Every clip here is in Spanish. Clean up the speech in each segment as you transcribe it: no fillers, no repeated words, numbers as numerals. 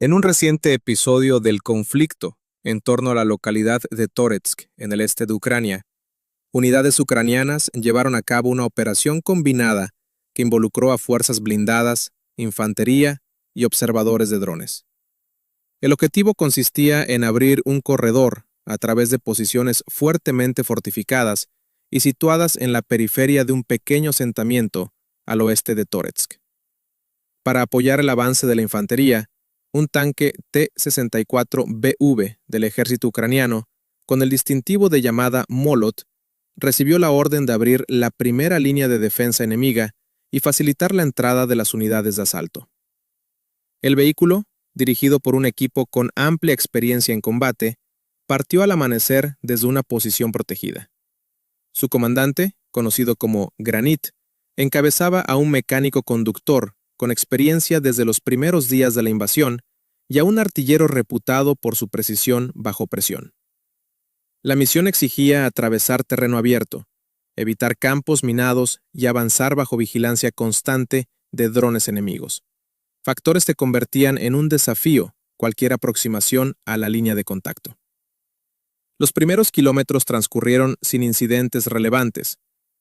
En un reciente episodio del conflicto en torno a la localidad de Toretsk, en el este de Ucrania, unidades ucranianas llevaron a cabo una operación combinada que involucró a fuerzas blindadas, infantería y observadores de drones. El objetivo consistía en abrir un corredor a través de posiciones fuertemente fortificadas y situadas en la periferia de un pequeño asentamiento al oeste de Toretsk. Para apoyar el avance de la infantería, un tanque T-64BV del ejército ucraniano, con el distintivo de llamada Molot, recibió la orden de abrir la primera línea de defensa enemiga y facilitar la entrada de las unidades de asalto. El vehículo, dirigido por un equipo con amplia experiencia en combate, partió al amanecer desde una posición protegida. Su comandante, conocido como Granit, encabezaba a un mecánico conductor con experiencia desde los primeros días de la invasión y a un artillero reputado por su precisión bajo presión. La misión exigía atravesar terreno abierto, evitar campos minados y avanzar bajo vigilancia constante de drones enemigos, factores que convertían en un desafío cualquier aproximación a la línea de contacto. Los primeros kilómetros transcurrieron sin incidentes relevantes,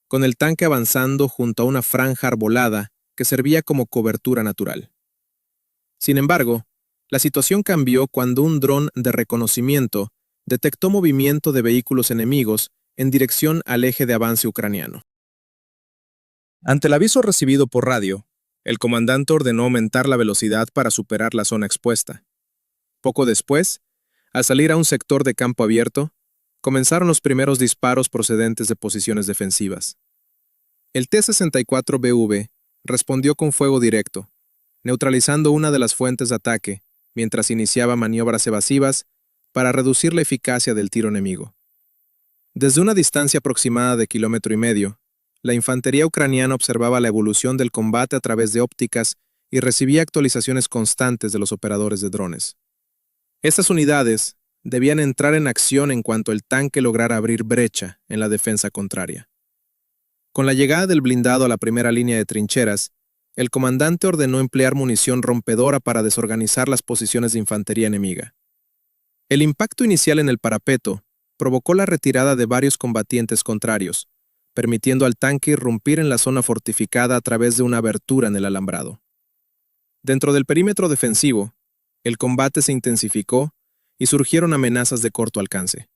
con el tanque avanzando junto a una franja arbolada que servía como cobertura natural. Sin embargo, la situación cambió cuando un dron de reconocimiento detectó movimiento de vehículos enemigos en dirección al eje de avance ucraniano. Ante el aviso recibido por radio, el comandante ordenó aumentar la velocidad para superar la zona expuesta. Poco después, al salir a un sector de campo abierto, comenzaron los primeros disparos procedentes de posiciones defensivas. El T-64BV respondió con fuego directo, neutralizando una de las fuentes de ataque, mientras iniciaba maniobras evasivas para reducir la eficacia del tiro enemigo. Desde una distancia aproximada de 1,5 km, la infantería ucraniana observaba la evolución del combate a través de ópticas y recibía actualizaciones constantes de los operadores de drones. Estas unidades debían entrar en acción en cuanto el tanque lograra abrir brecha en la defensa contraria. Con la llegada del blindado a la primera línea de trincheras, el comandante ordenó emplear munición rompedora para desorganizar las posiciones de infantería enemiga. El impacto inicial en el parapeto provocó la retirada de varios combatientes contrarios, permitiendo al tanque irrumpir en la zona fortificada a través de una abertura en el alambrado. Dentro del perímetro defensivo, el combate se intensificó y surgieron amenazas de corto alcance.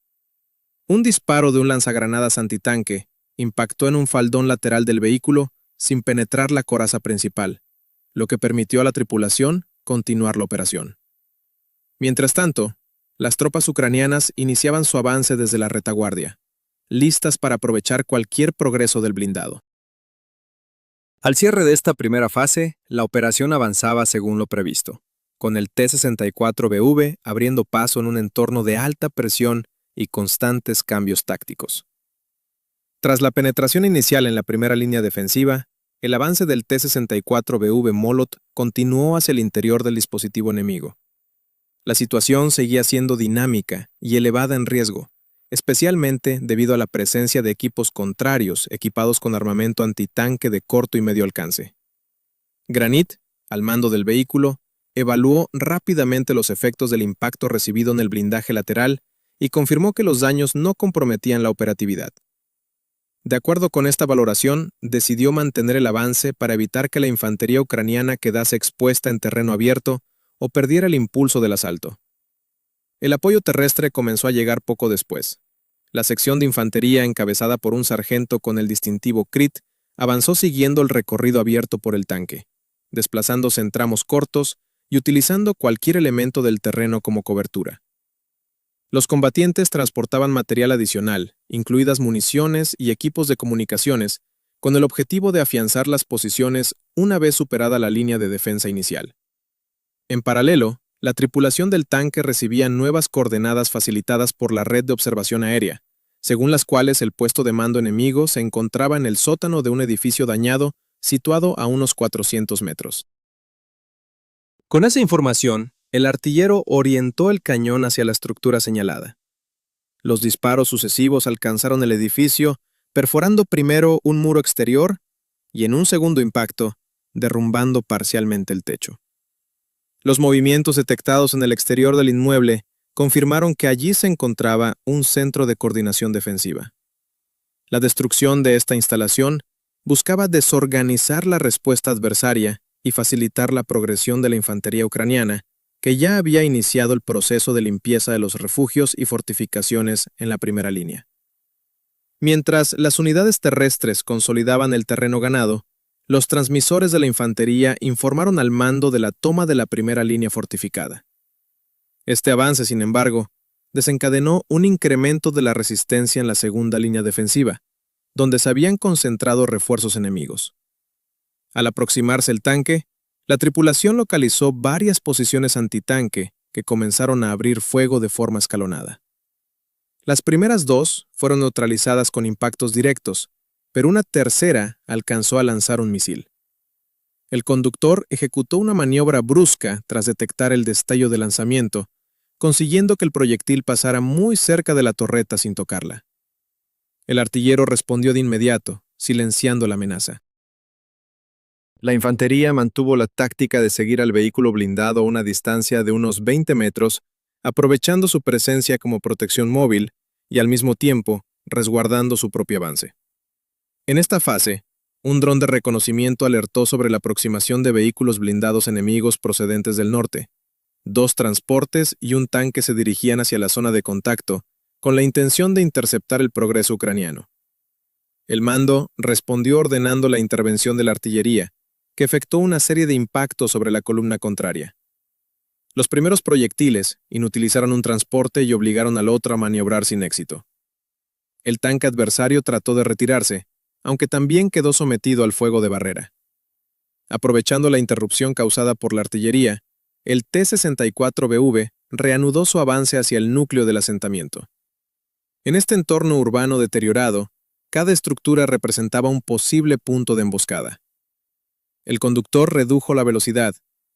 Un disparo de un lanzagranadas antitanque impactó en un faldón lateral del vehículo sin penetrar la coraza principal, lo que permitió a la tripulación continuar la operación. Mientras tanto, las tropas ucranianas iniciaban su avance desde la retaguardia, listas para aprovechar cualquier progreso del blindado. Al cierre de esta primera fase, la operación avanzaba según lo previsto, con el T-64BV abriendo paso en un entorno de alta presión y constantes cambios tácticos. Tras la penetración inicial en la primera línea defensiva, el avance del T-64BV Molot continuó hacia el interior del dispositivo enemigo. La situación seguía siendo dinámica y elevada en riesgo, especialmente debido a la presencia de equipos contrarios equipados con armamento antitanque de corto y medio alcance. Granit, al mando del vehículo, evaluó rápidamente los efectos del impacto recibido en el blindaje lateral y confirmó que los daños no comprometían la operatividad. De acuerdo con esta valoración, decidió mantener el avance para evitar que la infantería ucraniana quedase expuesta en terreno abierto o perdiera el impulso del asalto. El apoyo terrestre comenzó a llegar poco después. La sección de infantería, encabezada por un sargento con el distintivo Krit, avanzó siguiendo el recorrido abierto por el tanque, desplazándose en tramos cortos y utilizando cualquier elemento del terreno como cobertura. Los combatientes transportaban material adicional, incluidas municiones y equipos de comunicaciones, con el objetivo de afianzar las posiciones una vez superada la línea de defensa inicial. En paralelo, la tripulación del tanque recibía nuevas coordenadas facilitadas por la red de observación aérea, según las cuales el puesto de mando enemigo se encontraba en el sótano de un edificio dañado situado a unos 400 metros. Con esa información, el artillero orientó el cañón hacia la estructura señalada. Los disparos sucesivos alcanzaron el edificio, perforando primero un muro exterior y, en un segundo impacto, derrumbando parcialmente el techo. Los movimientos detectados en el exterior del inmueble confirmaron que allí se encontraba un centro de coordinación defensiva. La destrucción de esta instalación buscaba desorganizar la respuesta adversaria y facilitar la progresión de la infantería ucraniana, que ya había iniciado el proceso de limpieza de los refugios y fortificaciones en la primera línea. Mientras las unidades terrestres consolidaban el terreno ganado, los transmisores de la infantería informaron al mando de la toma de la primera línea fortificada. Este avance, sin embargo, desencadenó un incremento de la resistencia en la segunda línea defensiva, donde se habían concentrado refuerzos enemigos. Al aproximarse el tanque, la tripulación localizó varias posiciones antitanque que comenzaron a abrir fuego de forma escalonada. Las primeras dos fueron neutralizadas con impactos directos, pero una tercera alcanzó a lanzar un misil. El conductor ejecutó una maniobra brusca tras detectar el destello de lanzamiento, consiguiendo que el proyectil pasara muy cerca de la torreta sin tocarla. El artillero respondió de inmediato, silenciando la amenaza. La infantería mantuvo la táctica de seguir al vehículo blindado a una distancia de unos 20 metros, aprovechando su presencia como protección móvil y al mismo tiempo resguardando su propio avance. En esta fase, un dron de reconocimiento alertó sobre la aproximación de vehículos blindados enemigos procedentes del norte. 2 transportes y un tanque se dirigían hacia la zona de contacto, con la intención de interceptar el progreso ucraniano. El mando respondió ordenando la intervención de la artillería, que efectuó una serie de impactos sobre la columna contraria. Los primeros proyectiles inutilizaron un transporte y obligaron al otro a maniobrar sin éxito. El tanque adversario trató de retirarse, aunque también quedó sometido al fuego de barrera. Aprovechando la interrupción causada por la artillería, el T-64BV reanudó su avance hacia el núcleo del asentamiento. En este entorno urbano deteriorado, cada estructura representaba un posible punto de emboscada. El conductor redujo la velocidad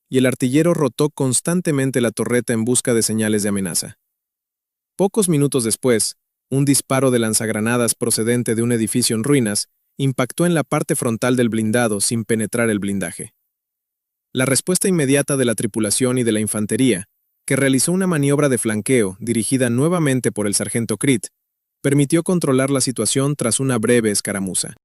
y el artillero rotó constantemente la torreta en busca de señales de amenaza. Pocos minutos después, un disparo de lanzagranadas procedente de un edificio en ruinas impactó en la parte frontal del blindado sin penetrar el blindaje. La respuesta inmediata de la tripulación y de la infantería, que realizó una maniobra de flanqueo dirigida nuevamente por el sargento Crit, permitió controlar la situación tras una breve escaramuza.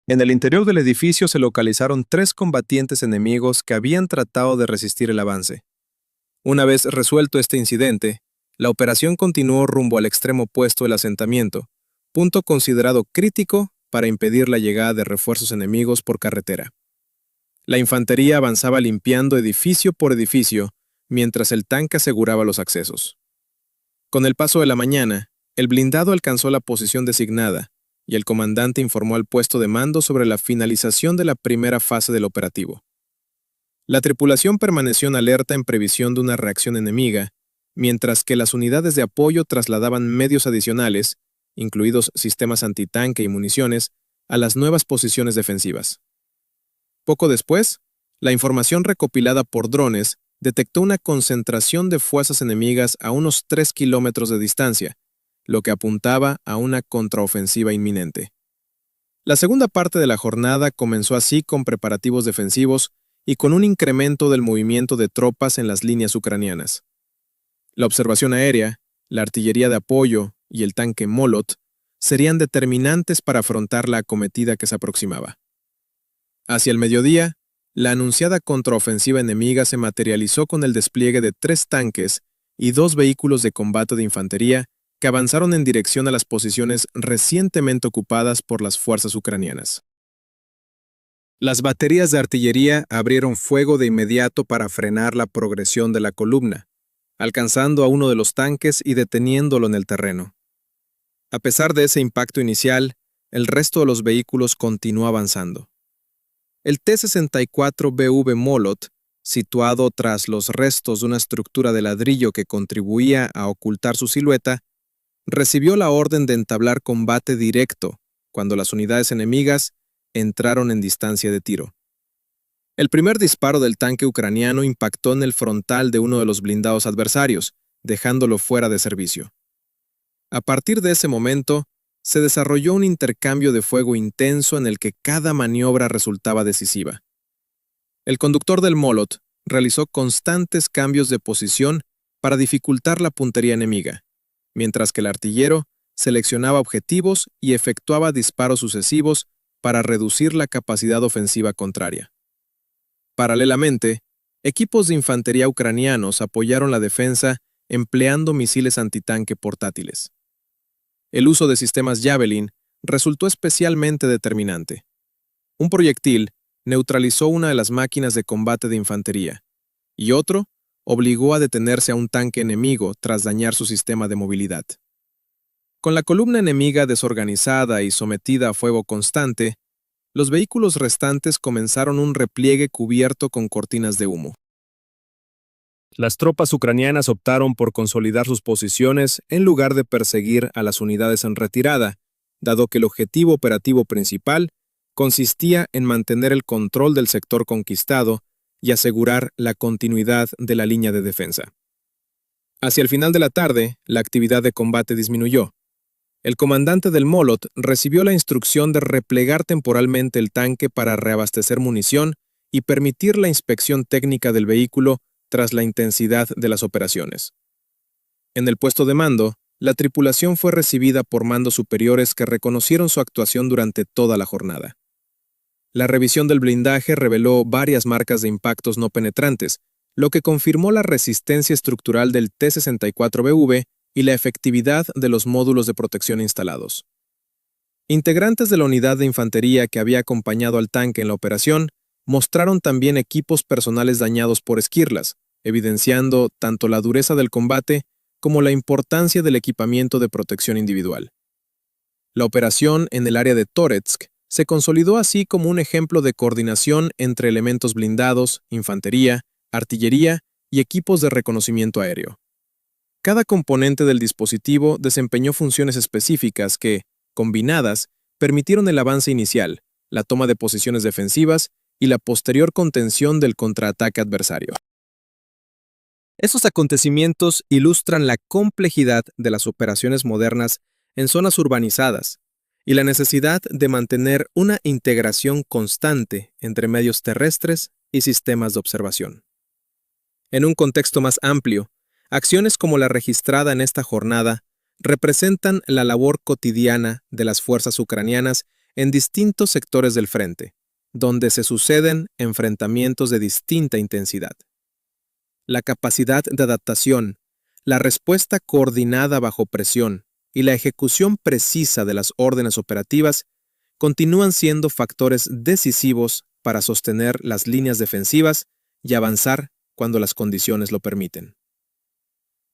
En el interior del edificio se localizaron 3 combatientes enemigos que habían tratado de resistir el avance. Una vez resuelto este incidente, la operación continuó rumbo al extremo opuesto del asentamiento, punto considerado crítico para impedir la llegada de refuerzos enemigos por carretera. La infantería avanzaba limpiando edificio por edificio, mientras el tanque aseguraba los accesos. Con el paso de la mañana, el blindado alcanzó la posición designada, y el comandante informó al puesto de mando sobre la finalización de la primera fase del operativo. La tripulación permaneció en alerta en previsión de una reacción enemiga, mientras que las unidades de apoyo trasladaban medios adicionales, incluidos sistemas antitanque y municiones, a las nuevas posiciones defensivas. Poco después, la información recopilada por drones detectó una concentración de fuerzas enemigas a unos 3 kilómetros de distancia, lo que apuntaba a una contraofensiva inminente. La segunda parte de la jornada comenzó así con preparativos defensivos y con un incremento del movimiento de tropas en las líneas ucranianas. La observación aérea, la artillería de apoyo y el tanque Molot serían determinantes para afrontar la acometida que se aproximaba. Hacia el mediodía, la anunciada contraofensiva enemiga se materializó con el despliegue de 3 tanques y 2 vehículos de combate de infantería que avanzaron en dirección a las posiciones recientemente ocupadas por las fuerzas ucranianas. Las baterías de artillería abrieron fuego de inmediato para frenar la progresión de la columna, alcanzando a uno de los tanques y deteniéndolo en el terreno. A pesar de ese impacto inicial, el resto de los vehículos continuó avanzando. El T-64BV Molot, situado tras los restos de una estructura de ladrillo que contribuía a ocultar su silueta, recibió la orden de entablar combate directo cuando las unidades enemigas entraron en distancia de tiro. El primer disparo del tanque ucraniano impactó en el frontal de uno de los blindados adversarios, dejándolo fuera de servicio. A partir de ese momento, se desarrolló un intercambio de fuego intenso en el que cada maniobra resultaba decisiva. El conductor del Molot realizó constantes cambios de posición para dificultar la puntería enemiga, mientras que el artillero seleccionaba objetivos y efectuaba disparos sucesivos para reducir la capacidad ofensiva contraria. Paralelamente, equipos de infantería ucranianos apoyaron la defensa empleando misiles antitanque portátiles. El uso de sistemas Javelin resultó especialmente determinante. Un proyectil neutralizó una de las máquinas de combate de infantería, y otro obligó a detenerse a un tanque enemigo tras dañar su sistema de movilidad. Con la columna enemiga desorganizada y sometida a fuego constante, los vehículos restantes comenzaron un repliegue cubierto con cortinas de humo. Las tropas ucranianas optaron por consolidar sus posiciones en lugar de perseguir a las unidades en retirada, dado que el objetivo operativo principal consistía en mantener el control del sector conquistado y asegurar la continuidad de la línea de defensa. Hacia el final de la tarde, la actividad de combate disminuyó. El comandante del Molot recibió la instrucción de replegar temporalmente el tanque para reabastecer munición y permitir la inspección técnica del vehículo tras la intensidad de las operaciones. En el puesto de mando, la tripulación fue recibida por mandos superiores que reconocieron su actuación durante toda la jornada. La revisión del blindaje reveló varias marcas de impactos no penetrantes, lo que confirmó la resistencia estructural del T-64BV y la efectividad de los módulos de protección instalados. Integrantes de la unidad de infantería que había acompañado al tanque en la operación mostraron también equipos personales dañados por esquirlas, evidenciando tanto la dureza del combate como la importancia del equipamiento de protección individual. La operación en el área de Toretsk se consolidó así como un ejemplo de coordinación entre elementos blindados, infantería, artillería y equipos de reconocimiento aéreo. Cada componente del dispositivo desempeñó funciones específicas que, combinadas, permitieron el avance inicial, la toma de posiciones defensivas y la posterior contención del contraataque adversario. Estos acontecimientos ilustran la complejidad de las operaciones modernas en zonas urbanizadas y la necesidad de mantener una integración constante entre medios terrestres y sistemas de observación. En un contexto más amplio, acciones como la registrada en esta jornada representan la labor cotidiana de las fuerzas ucranianas en distintos sectores del frente, donde se suceden enfrentamientos de distinta intensidad. La capacidad de adaptación, la respuesta coordinada bajo presión y la ejecución precisa de las órdenes operativas continúan siendo factores decisivos para sostener las líneas defensivas y avanzar cuando las condiciones lo permiten.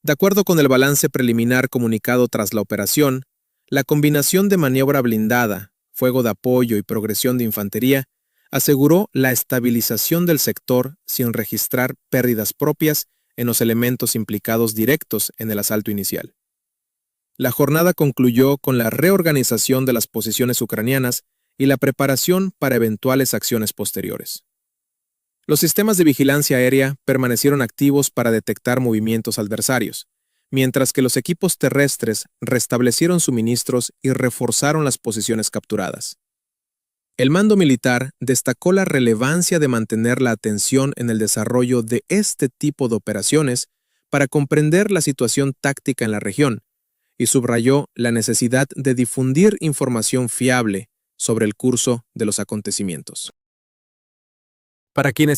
De acuerdo con el balance preliminar comunicado tras la operación, la combinación de maniobra blindada, fuego de apoyo y progresión de infantería aseguró la estabilización del sector sin registrar pérdidas propias en los elementos implicados directos en el asalto inicial. La jornada concluyó con la reorganización de las posiciones ucranianas y la preparación para eventuales acciones posteriores. Los sistemas de vigilancia aérea permanecieron activos para detectar movimientos adversarios, mientras que los equipos terrestres restablecieron suministros y reforzaron las posiciones capturadas. El mando militar destacó la relevancia de mantener la atención en el desarrollo de este tipo de operaciones para comprender la situación táctica en la región y subrayó la necesidad de difundir información fiable sobre el curso de los acontecimientos. Para quienes